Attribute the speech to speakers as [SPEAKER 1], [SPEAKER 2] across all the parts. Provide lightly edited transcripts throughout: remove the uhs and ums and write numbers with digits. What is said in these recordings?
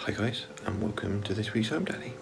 [SPEAKER 1] Hi guys, and welcome to this week's Home Daddy.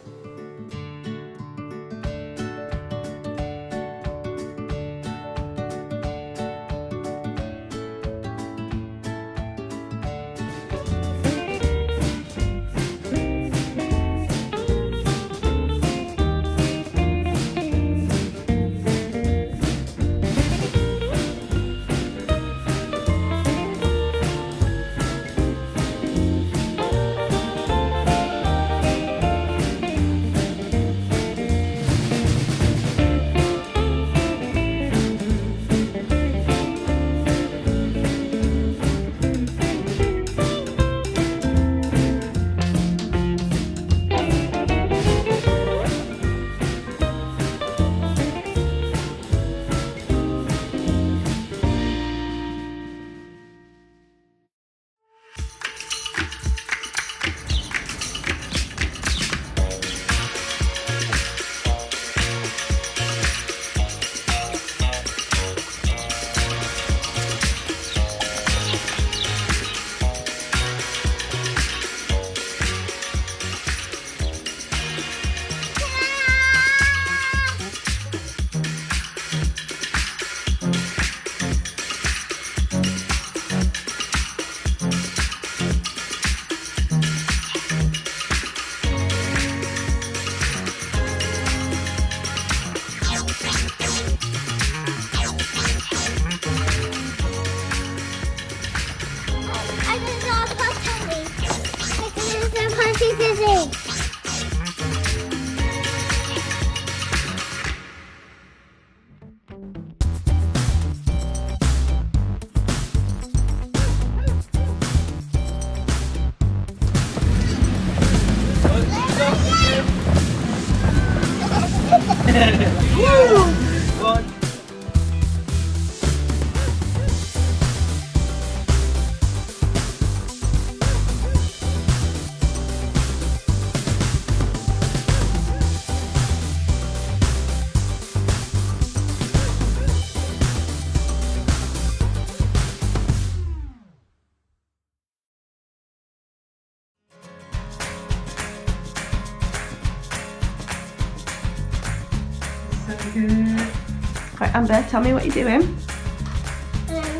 [SPEAKER 2] Right, Amber, tell me what you're doing.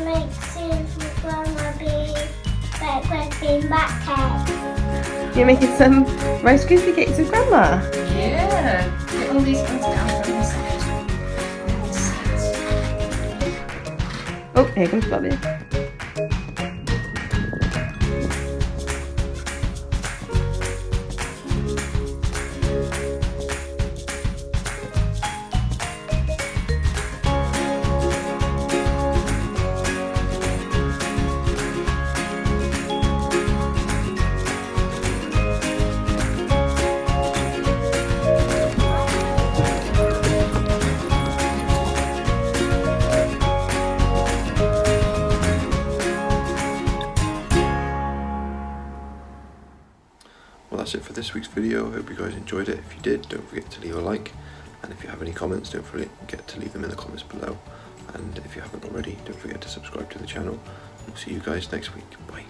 [SPEAKER 3] Make soup for Grandma bean back cake.
[SPEAKER 2] You're making some Rice Krispie cakes with Grandma.
[SPEAKER 4] Yeah, get all these ones down from the side.
[SPEAKER 2] Oh, here comes Bobby.
[SPEAKER 1] Well, that's it for this week's video. I hope you guys enjoyed it. If you did, don't forget to leave a like, and if you have any comments, don't forget to leave them in the comments below. And if you haven't already, don't forget to subscribe to the channel. We'll see you guys next week. Bye.